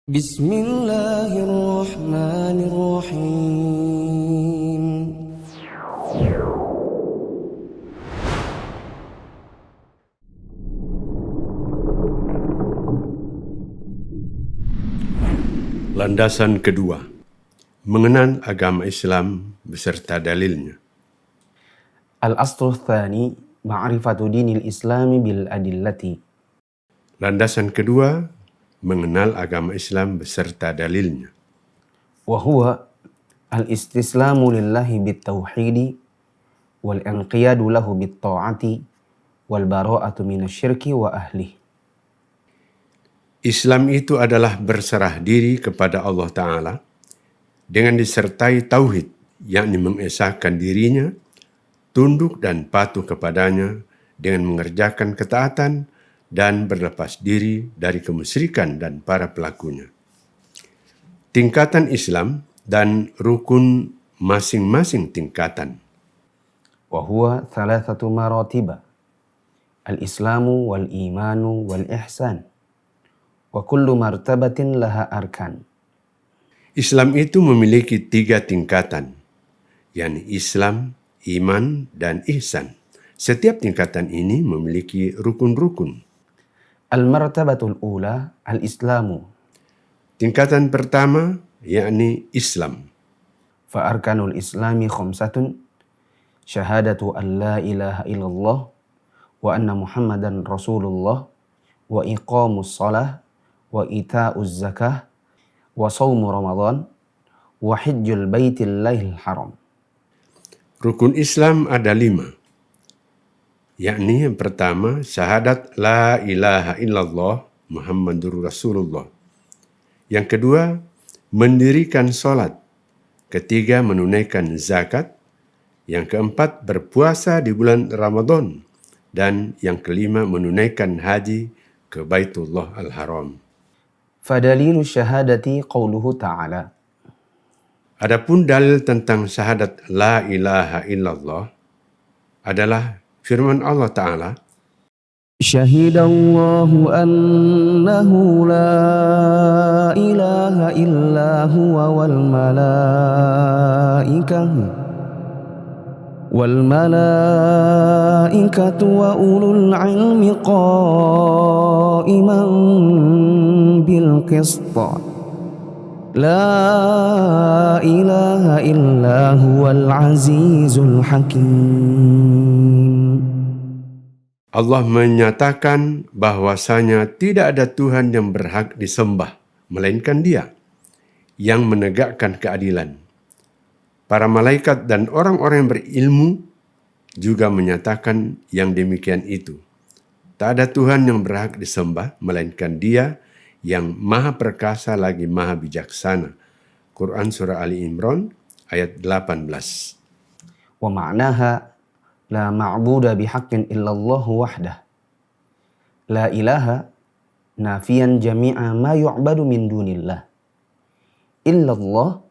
Bismillahirrahmanirrahim. Landasan kedua, mengenal agama Islam beserta dalilnya. Al-aslu tsani ma'rifatu dinil islami bil adillati. Landasan kedua, mengenal agama Islam beserta dalilnya. Wa huwa al-istislamu lillahi bit tauhidi wal inqiyadu lahu bit ta'ati wal bara'atu minasyirki wa ahli. Islam itu adalah berserah diri kepada Allah Ta'ala dengan disertai tauhid, yakni mengesahkan dirinya, tunduk dan patuh kepadanya dengan mengerjakan ketaatan dan berlepas diri dari kemusyrikan dan para pelakunya. Tingkatan Islam dan rukun masing-masing tingkatan. Wa huwa thalathatu maratiba. Al-islamu wal imanu wal ihsan. Wa kullu martabatin laha arkan. Islam itu memiliki 3 tingkatan, yakni Islam, iman, dan ihsan. Setiap tingkatan ini memiliki rukun-rukun. Al-martabatul ula al-islamu. Tingkatan pertama yakni Islam. Fa arkanul islami khamsatun. Syahadatu an la ilaha illallah wa anna muhammadan rasulullah wa iqamus salah wa ita'uz zakah wa sawmu ramadan wa hijjul baitillahil haram. Rukun Islam ada 5, yakni yang pertama syahadat la ilaha illallah Muhammadur Rasulullah. Yang kedua, mendirikan solat. Ketiga, menunaikan zakat. Yang keempat, berpuasa di bulan Ramadan. Dan yang kelima, menunaikan haji ke Baitullah Al-Haram. Fadalilu syahadati qawluhu ta'ala. Adapun dalil tentang syahadat la ilaha illallah adalah firman Allah Ta'ala, Syahidallahu annahu la ilaha illa huwa wal malaikatu wa ulul ilmi qa'iman bil qist. La ilaha illa huwal azizul hakim. Allah menyatakan bahwasanya tidak ada Tuhan yang berhak disembah, melainkan Dia yang menegakkan keadilan. Para malaikat dan orang-orang yang berilmu juga menyatakan yang demikian itu. Tak ada Tuhan yang berhak disembah, melainkan Dia yang maha perkasa lagi maha bijaksana. Quran Surah Ali Imran ayat 18. Wa ma'naha la ma'buda bihaqqin illallah wahdah. La ilaha nafiyan jami'a ma yu'badu min dunillah. Illallah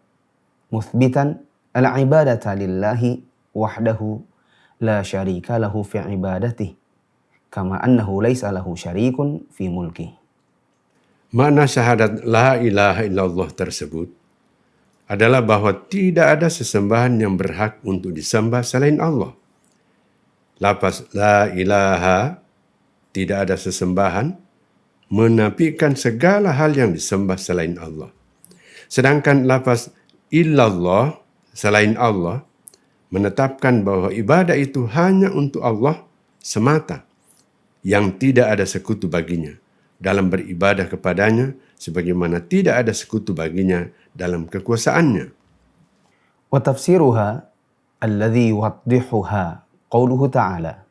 muthbitan al-ibadata lillahi wahdahu la syarika lahu fi ibadatihi kama annahu laysa lahu syarikun fi mulkihi. Makna syahadat la ilaha illallah tersebut adalah bahwa tidak ada sesembahan yang berhak untuk disembah selain Allah. Lafaz la ilaha, tidak ada sesembahan, menafikan segala hal yang disembah selain Allah. Sedangkan lafaz illallah, selain Allah, menetapkan bahwa ibadah itu hanya untuk Allah semata, yang tidak ada sekutu baginya dalam beribadah kepadanya, sebagaimana tidak ada sekutu baginya dalam kekuasaannya. Wa tafsiruha alladhi yuwaddihuha qawluhu ta'ala.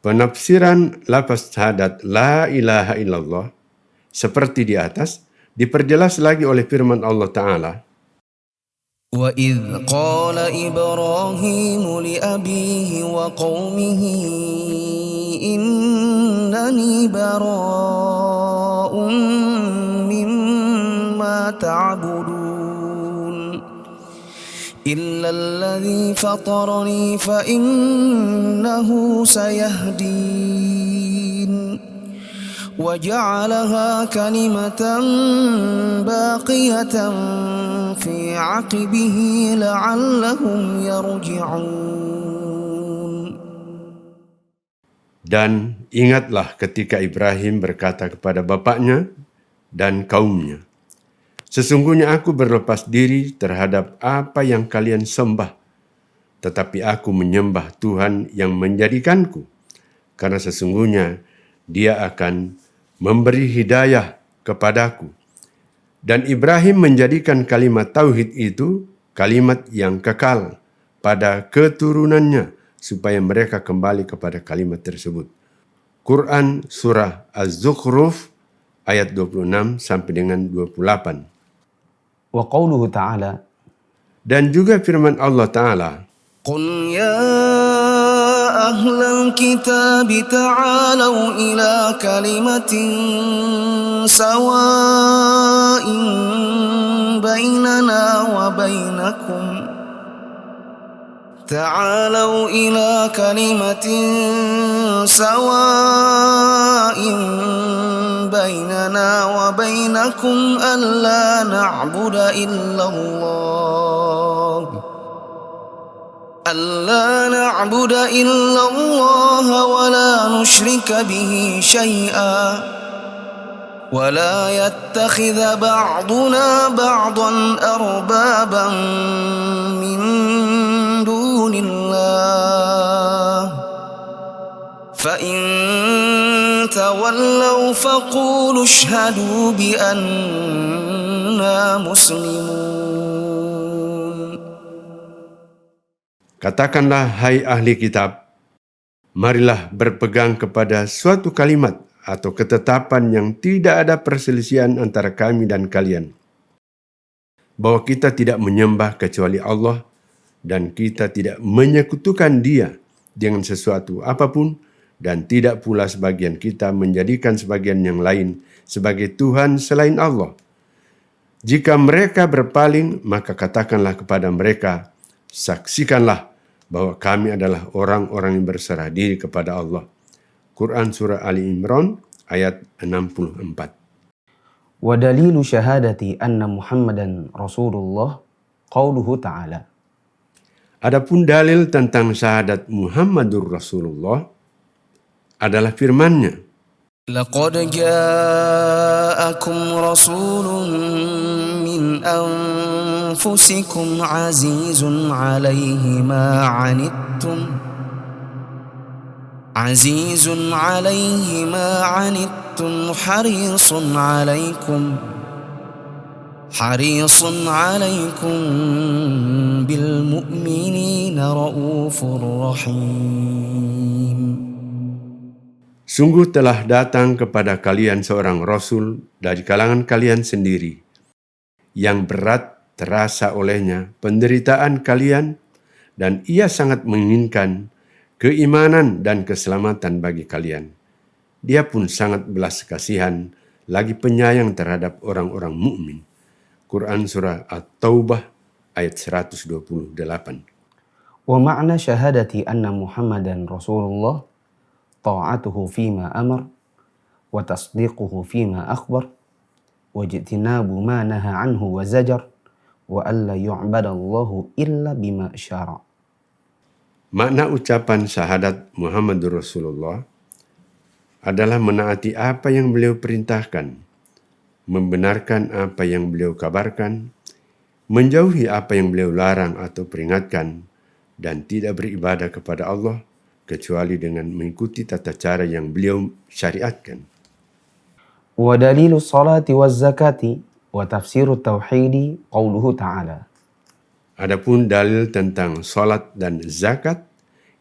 Penafsiran lafaz syahadat la ilaha illallah seperti di atas diperjelas lagi oleh firman Allah Ta'ala, وَإِذْ قَالَ إِبْرَاهِيمُ لِأَبِيهِ وَقَوْمِهِ إِنَّنِي بَرَاءٌ مِّمَّا تَعْبُدُونَ إِلَّا الَّذِي فَطَرَنِي فَإِنَّهُ سَيَهْدِينِ وجعلها كلمة باقية في عقبه لعلهم يرجعون. Dan ingatlah ketika Ibrahim berkata kepada bapaknya dan kaumnya, sesungguhnya aku berlepas diri terhadap apa yang kalian sembah, tetapi aku menyembah Tuhan yang menjadikanku, karena sesungguhnya Dia akan memberi hidayah kepadaku. Dan Ibrahim menjadikan kalimat tauhid itu kalimat yang kekal pada keturunannya, supaya mereka kembali kepada kalimat tersebut. Quran Surah Az-Zukhruf ayat 26 sampai dengan 28. Wa qawluhu ta'ala, dan juga firman Allah Ta'ala, Qul ya ahlal kitab ta'alau ila kalimatin sawa'in bainana wa bainakum تعالوا إلى كلمة سواء بيننا وبينكم ألا نعبد إلا الله ولا نشرك به شيئا ولا يتخذ بعضنا بعضا أربابا من دون الله فإن تولوا فقولوا اشهدوا بأننا مسلمون. Katakanlah, hai ahli kitab, marilah berpegang kepada suatu kalimat atau ketetapan yang tidak ada perselisihan antara kami dan kalian, bahwa kita tidak menyembah kecuali Allah dan kita tidak menyekutukan Dia dengan sesuatu apapun, dan tidak pula sebagian kita menjadikan sebagian yang lain sebagai Tuhan selain Allah. Jika mereka berpaling, maka katakanlah kepada mereka, saksikanlah bahwa kami adalah orang-orang yang berserah diri kepada Allah. Quran Surah Ali Imran ayat 64. Wa dalilu syahadati anna Muhammadan Rasulullah qauluhu ta'ala. Adapun dalil tentang syahadat Muhammadur Rasulullah adalah firman-Nya, Laqad ja'akum rasulun min anfusikum azizun 'alaihi ma 'anittum harisun 'alaikum bil mu'minina raufur rahim. sungguh telah datang kepada kalian seorang Rasul dari kalangan kalian sendiri, yang berat terasa olehnya penderitaan kalian, dan ia sangat menginginkan keimanan dan keselamatan bagi kalian. Dia pun sangat belas kasihan, lagi penyayang terhadap orang-orang mukmin. Quran Surah At-Taubah ayat 128. Wa ma'na syahadati anna Muhammadan Rasulullah ta'atuhu fima amar wa tasdiquhu fima akhbar wa ijtinabu ma naha anhu wa zajar wa alla yu'badallahu illa bima syara'. Makna ucapan syahadat Muhammadur Rasulullah adalah menaati apa yang beliau perintahkan, membenarkan apa yang beliau kabarkan, menjauhi apa yang beliau larang atau peringatkan, dan tidak beribadah kepada Allah kecuali dengan mengikuti tata cara yang beliau syariatkan. Wa dalilu salati waz zakati wa tafsiru tauhidi qauluhu ta'ala. Adapun dalil tentang salat dan zakat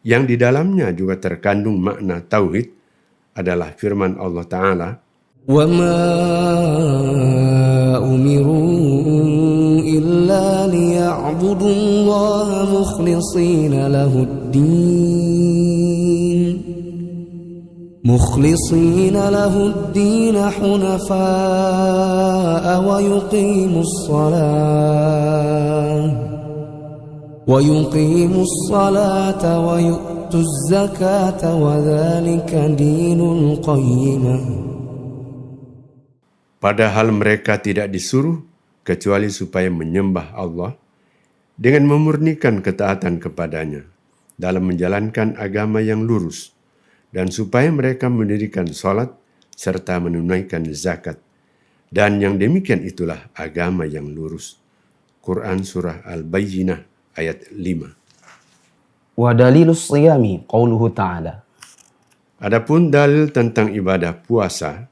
yang di dalamnya juga terkandung makna tauhid adalah firman Allah Ta'ala, Wa ma umiru illa liya'budu Allah mukhlishina lahuddin hunafa'a wa yuqimus salata wa yu'tuz zakata wa dhalika dinul qayyimah Padahal mereka tidak disuruh kecuali supaya menyembah Allah dengan memurnikan ketaatan kepadanya dalam menjalankan agama yang lurus, dan supaya mereka mendirikan salat serta menunaikan zakat. Dan yang demikian itulah agama yang lurus. Quran Surah Al-Bayyinah ayat 5. Wa dalilus siyami qauluhu ta'ala. Adapun dalil tentang ibadah puasa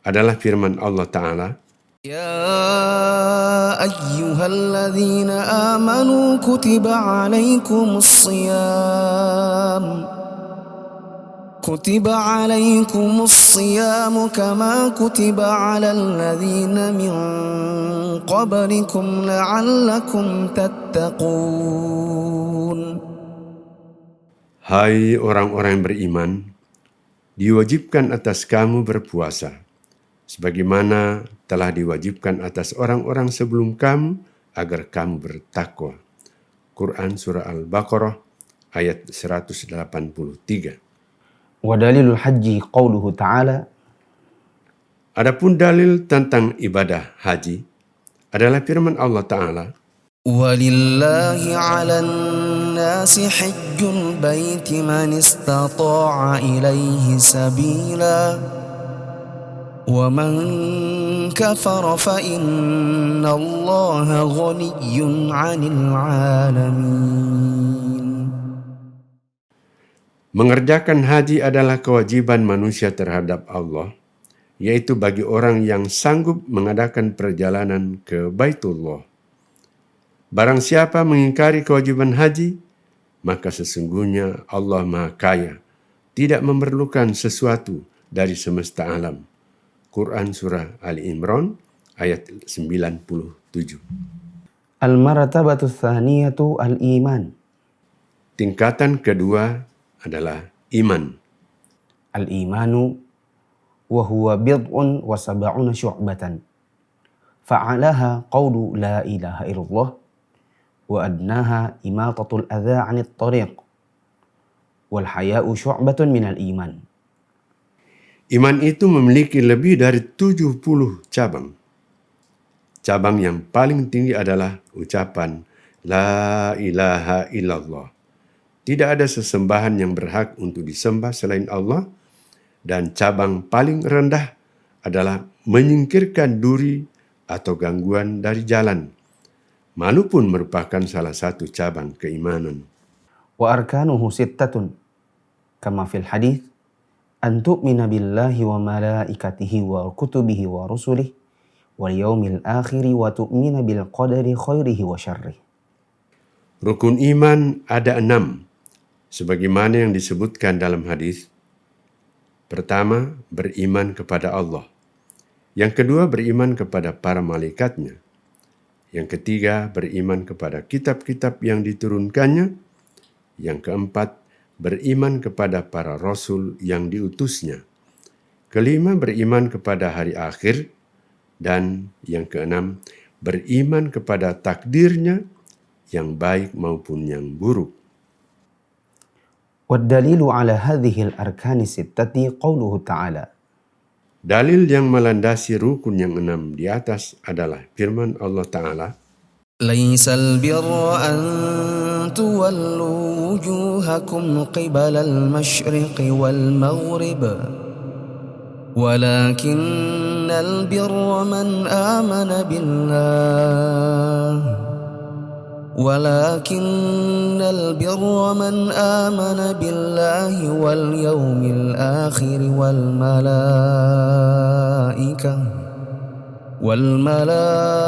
adalah firman Allah Ta'ala, يا أيها الذين آمنوا كتب عليكم الصيام كما كتب على الذين من قبلكم لعلكم تتقون. Hai orang-orang yang beriman, diwajibkan atas kamu berpuasa, sebagaimana telah diwajibkan atas orang-orang sebelum kamu agar kamu bertakwa. Quran Surah Al-Baqarah ayat 183. Wa dalilul haji qauluhu ta'ala. Adapun dalil tentang ibadah haji adalah firman Allah Ta'ala, وَلِلَّهِ عَلَى النَّاسِ حِجُّ الْبَيْتِ مَنِ اسْتَطَاعَ إِلَيْهِ سَبِيلًا وَمَنْ كَفَرَ فَإِنَّ اللَّهَ غَنِيٌّ عَنِ الْعَالَمِينَ. mengerjakan haji adalah kewajiban manusia terhadap Allah, yaitu bagi orang yang sanggup mengadakan perjalanan ke Baitullah. Barang siapa mengingkari kewajiban haji, maka sesungguhnya Allah Maha Kaya, tidak memerlukan sesuatu dari semesta alam. Quran Surah Ali Imran ayat 97. Al-martabatu tsaniyatu al-iman. Tingkatan kedua adalah iman. Al-imanu wa huwa bid'un wa sab'una syu'batan. Fa'alaha qawlu la ilaha illallah wa adnaha imatatul adha 'anit tariq. Wal haya'u syu'batun minal iman. Iman itu memiliki lebih dari 70 cabang. Cabang yang paling tinggi adalah ucapan La ilaha illallah. Tidak ada sesembahan yang berhak untuk disembah selain Allah. Dan cabang paling rendah adalah menyingkirkan duri atau gangguan dari jalan. Malu pun merupakan salah satu cabang keimanan. Wa arkanuhu sittatun. Kama fil hadith. An tu'mina billahi wa malaikatihi wa kutubihi wa rusulihi wal yaumil akhiri wa tu'mina bil qadari khairihi wa syarrihi. Rukun iman ada 6, sebagaimana yang disebutkan dalam hadis. Pertama, beriman kepada Allah. Yang kedua, beriman kepada para malaikatnya. Yang ketiga, beriman kepada kitab-kitab yang diturunkannya. Yang keempat, beriman kepada para rasul yang diutusnya. Kelima, beriman kepada hari akhir. Dan yang keenam, beriman kepada takdirnya yang baik maupun yang buruk. والدليل على هذه الأركان الستة قوله تعالى. Dalil yang melandasi rukun yang 6 di atas adalah firman Allah Ta'ala, ليس البر أن تولوا وجوهكم قبل المشرق والمغرب ولكن البر من آمن بالله واليوم الآخر والملائكة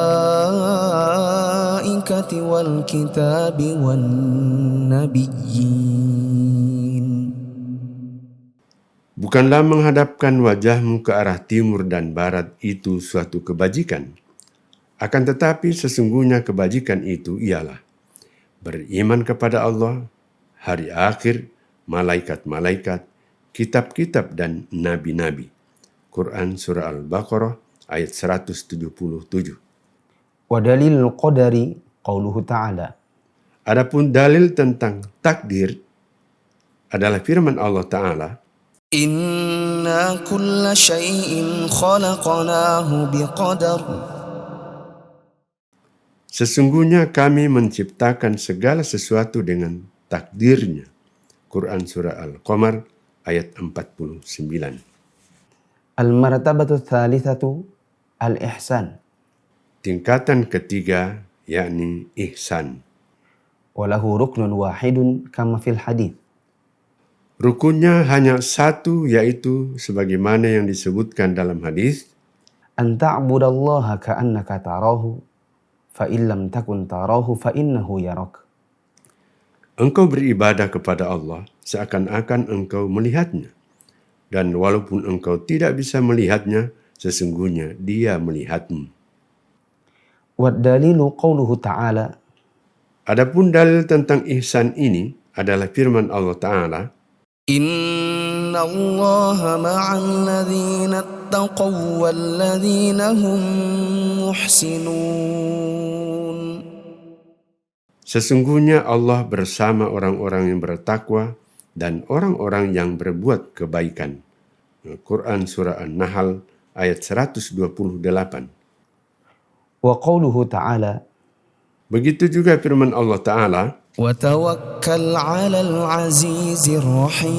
والكتاب والنبيين. bukanlah menghadapkan wajahmu ke arah timur dan barat itu suatu kebajikan. Akan tetapi sesungguhnya kebajikan itu ialah beriman kepada Allah, hari akhir, malaikat-malaikat, kitab-kitab dan nabi-nabi. Quran Surah Al-Baqarah ayat 177. Wa dalilul qadari qauluhu ta'ala. Adapun dalil tentang takdir adalah firman Allah Ta'ala, إنا كل شيء خلقناه بقدر. Sesungguhnya kami menciptakan segala sesuatu dengan takdirnya. Quran Surah Al-Qamar ayat 49. Al-martabatu thalithatu al-ihsan. Tingkatan ketiga yakni ihsan. Walahu ruknun wahidun kama fil hadith. Rukunnya hanya satu, yaitu sebagaimana yang disebutkan dalam hadis, An ta'budallaha ka'annaka tarahu, fa illam takun tarahu fa innahu yarak. engkau beribadah kepada Allah seakan-akan engkau melihatnya. Dan walaupun engkau tidak bisa melihatnya, sesungguhnya dia melihatmu. Wad dalilu qawluhu ta'ala. Adapun dalil tentang ihsan ini adalah firman Allah Ta'ala, Inna Allah ma'al ladhina attaqaw wal ladhina hum muhsinun. sesungguhnya Allah bersama orang-orang yang bertakwa dan orang-orang yang berbuat kebaikan. Quran Surah An-Nahl ayat 128. Wa qawluhu ta'ala. Begitu juga firman Allah Ta'ala, وتوكل على العزيز الرحيم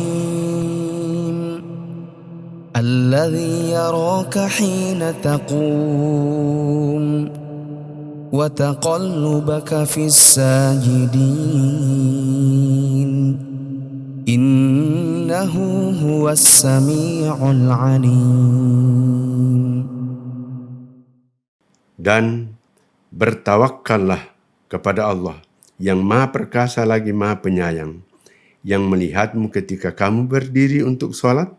الذي يراك حين تقوم وتقلبك في الساجدين إنه هو السميع العليم. dan bertawakkallah kepada Allah yang Maha Perkasa lagi Maha Penyayang, yang melihatmu ketika kamu berdiri untuk sholat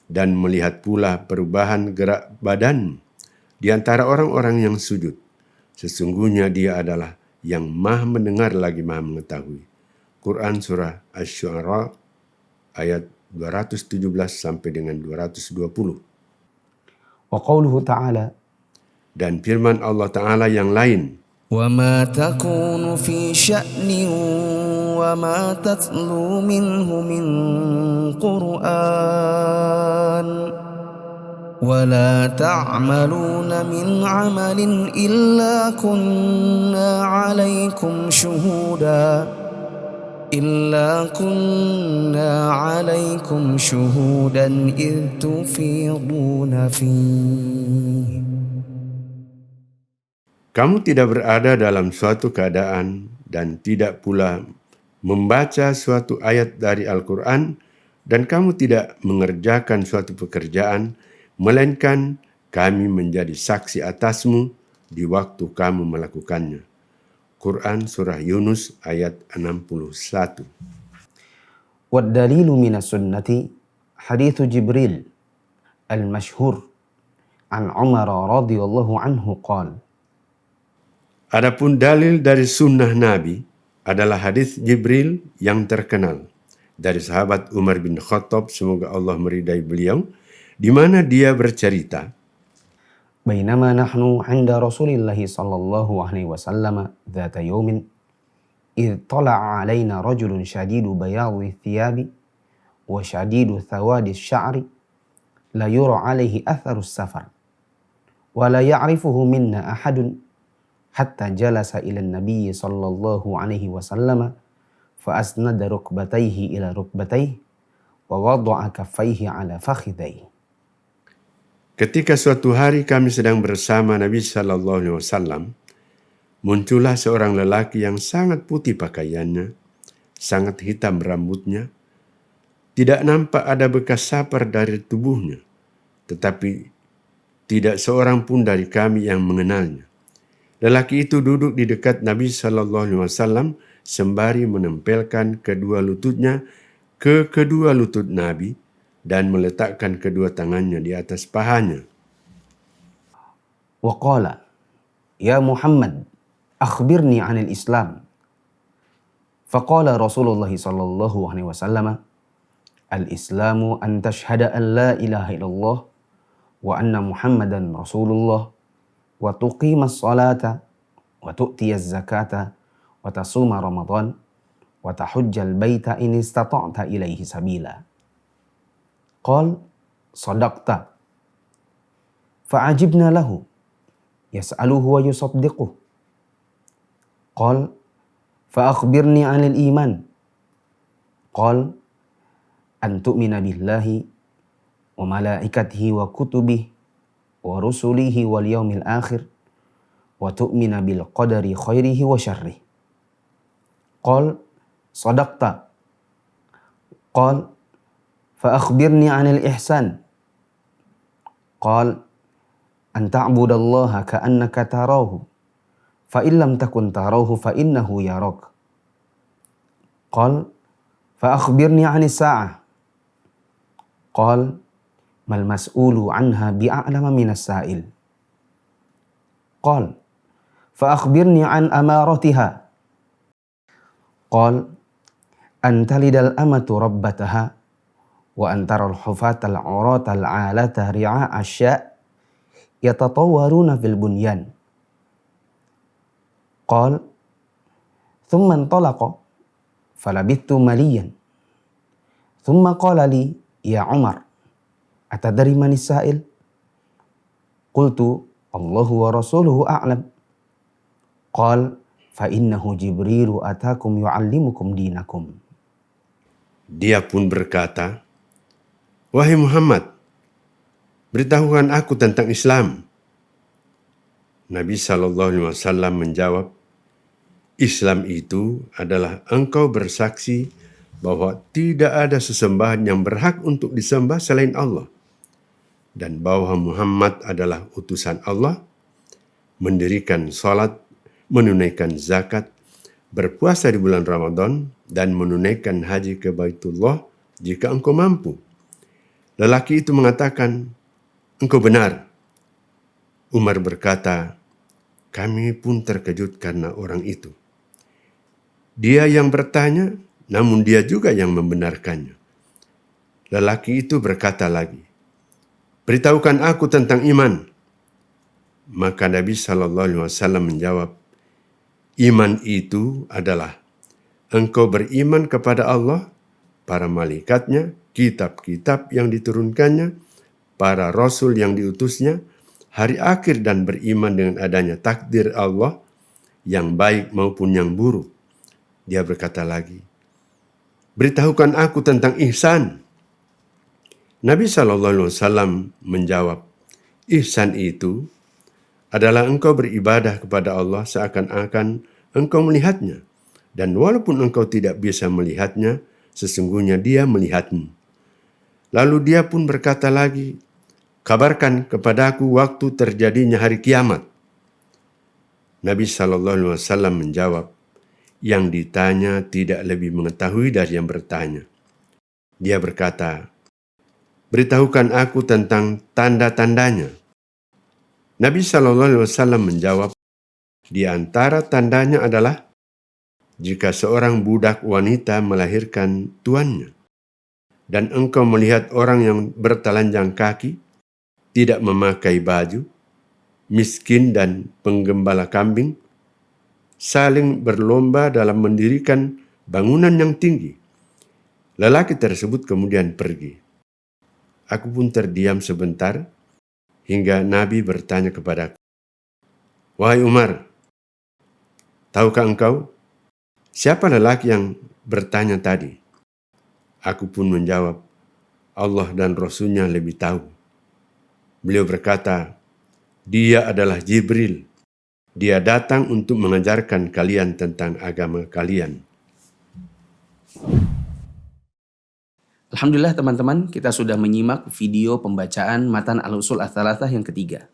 dan melihat pula perubahan gerak badanmu di antara orang-orang yang sujud. Sesungguhnya dia adalah yang Maha mendengar lagi Maha mengetahui. Quran Surah Asy-Syu'ara ayat 217 sampai dengan 220. Wa qawluhu ta'ala. Dan firman Allah Ta'ala yang lain, وما تكون في شأن وما تتلو منه من قرآن ولا تعملون من عمل إلا كنا عليكم شهودا إذ تفيضون فيه. kamu tidak berada dalam suatu keadaan dan tidak pula membaca suatu ayat dari Al-Quran, dan kamu tidak mengerjakan suatu pekerjaan, melainkan kami menjadi saksi atasmu di waktu kamu melakukannya. Quran Surah Yunus ayat 61. Wad dalilu minas sunnati hadithu Jibril al-mashhur an Umar radhiyallahu anhu qala. Adapun dalil dari sunnah Nabi adalah hadis Jibril yang terkenal dari sahabat Umar bin Khattab, semoga Allah meridai beliau, di mana dia bercerita, Bainama nahnu 'inda Rasulillah sallallahu alaihi wasallam dzata yawmin idh tala'a 'alaina rajulun shadidu bayadhi thiyabi wa shadidu thawadi sya'ri la yura 'alaihi atharu safar wa la ya'rifuhu minna ahadun hatta jalasa ila Nabi sallallahu alaihi wasallam fa asnada rukbatayhi ila rukbatayhi wa wada'a kaffayhi ala fakhidayhi. ketika suatu hari kami sedang bersama Nabi sallallahu alaihi wasallam, muncullah seorang lelaki yang sangat putih pakaiannya, sangat hitam rambutnya, tidak nampak ada bekas sapar dari tubuhnya, tetapi tidak seorang pun dari kami yang mengenalnya. Lelaki itu duduk di dekat Nabi SAW sembari menempelkan kedua lututnya ke kedua lutut Nabi dan meletakkan kedua tangannya di atas pahanya. Wa qala, ya Muhammad, akhbirni 'anil Islam. Faqala Rasulullah sallallahu alaihi wasallam, al-Islamu an tashhada an la ilaha illallah wa anna Muhammadan Rasulullah wa tuqimas salata wa tu'tiyaz zakata wa tasuma Ramadan wa tahujjal baita in istata'ta ilaihi sabila. Qal sadaqta. Fa'ajibna lahu yas'aluhu wa yusaddiquh. Qal fa'akhbirni 'anil iman. Qal an tu'mina billahi wa malaikatihi wa kutubihi wa rusulihi wal yaumil akhir wa tu'mina bil qadari khairihi wa syarrihi. Qal sadaqta. Qal fa akhbirni 'anil ihsan. Qal an ta'budallaha ka'annaka tarahu fa in lam takun tarahu fa innahu yarak. Qal fa akhbirni 'anis sa'ah. Qal mal mas'ulu 'anha bi'a'lama minas sa'il. Qal fa akhbirni 'an amaratiha. Qal an talidal amatu rabbataha wa antaral hufatal 'uratal 'alata ri'a asya' yatatawwaruna fil bunyan. Qal thumma intalaqa falabithtu maliyan. Thumma qala li ya Umar atadri manis sa'il? Qultu Allahu wa rasuluhu a'lam. Qal fa innahu Jibrilu atakum yu'allimukum dinakum. Dia pun berkata, "Wahai Muhammad, beritahukan aku tentang Islam." Nabi SAW menjawab, "Islam itu adalah engkau bersaksi bahwa tidak ada sesembahan yang berhak untuk disembah selain Allah, dan bahwa Muhammad adalah utusan Allah, mendirikan salat, menunaikan zakat, berpuasa di bulan Ramadan, dan menunaikan haji ke Baitullah jika engkau mampu." Lelaki itu mengatakan, "Engkau benar." Umar berkata, "Kami pun terkejut karena orang itu. Dia yang bertanya, namun dia juga yang membenarkannya." Lelaki itu berkata lagi, "Beritahukan aku tentang iman." Maka Nabi SAW menjawab, "Iman itu adalah engkau beriman kepada Allah, para malaikatnya, kitab-kitab yang diturunkannya, para rasul yang diutusnya, hari akhir, dan beriman dengan adanya takdir Allah yang baik maupun yang buruk." Dia berkata lagi, "Beritahukan aku tentang ihsan." Nabi SAW menjawab, "Ihsan itu adalah engkau beribadah kepada Allah seakan-akan engkau melihatnya, dan walaupun engkau tidak bisa melihatnya, sesungguhnya dia melihatmu." Lalu dia pun berkata lagi, "Kabarkan kepadaku waktu terjadinya hari kiamat." Nabi SAW menjawab, "Yang ditanya tidak lebih mengetahui dari yang bertanya." Dia berkata, "Beritahukan aku tentang tanda-tandanya." Nabi SAW menjawab, "Di antara tandanya adalah jika seorang budak wanita melahirkan tuannya, dan engkau melihat orang yang bertelanjang kaki, tidak memakai baju, miskin dan penggembala kambing, saling berlomba dalam mendirikan bangunan yang tinggi. Lelaki tersebut kemudian pergi. Aku pun terdiam sebentar hingga Nabi bertanya kepadaku, 'Wahai Umar, tahukah engkau siapa lelaki yang bertanya tadi?' Aku pun menjawab, 'Allah dan Rasulnya lebih tahu.' Beliau berkata, 'Dia adalah Jibril. Dia datang untuk mengajarkan kalian tentang agama kalian.'" Alhamdulillah teman-teman, kita sudah menyimak video pembacaan Matan Al-Usul Ats-Tsalatsah yang ketiga.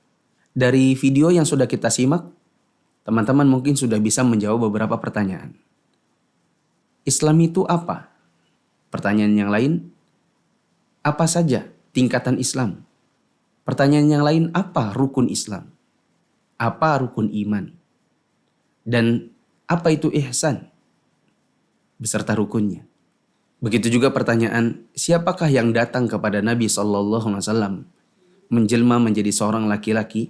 Dari video yang sudah kita simak, teman-teman mungkin sudah bisa menjawab beberapa pertanyaan. Islam itu apa? Pertanyaan yang lain, apa saja tingkatan Islam? Pertanyaan yang lain, apa rukun Islam? Apa rukun iman? Dan apa itu ihsan? Beserta rukunnya. Begitu juga pertanyaan, siapakah yang datang kepada Nabi SAW menjelma menjadi seorang laki-laki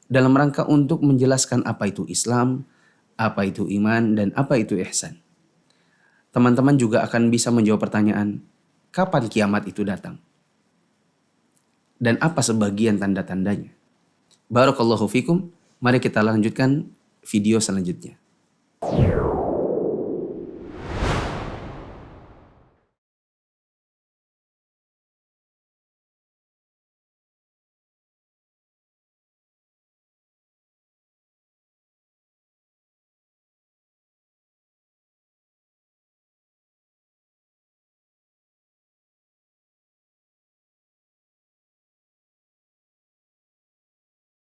dalam rangka untuk menjelaskan apa itu Islam, apa itu iman, dan apa itu ihsan. Teman-teman juga akan bisa menjawab pertanyaan, kapan kiamat itu datang? dan apa sebagian tanda-tandanya. Barakallahu fikum. Mari kita lanjutkan video selanjutnya.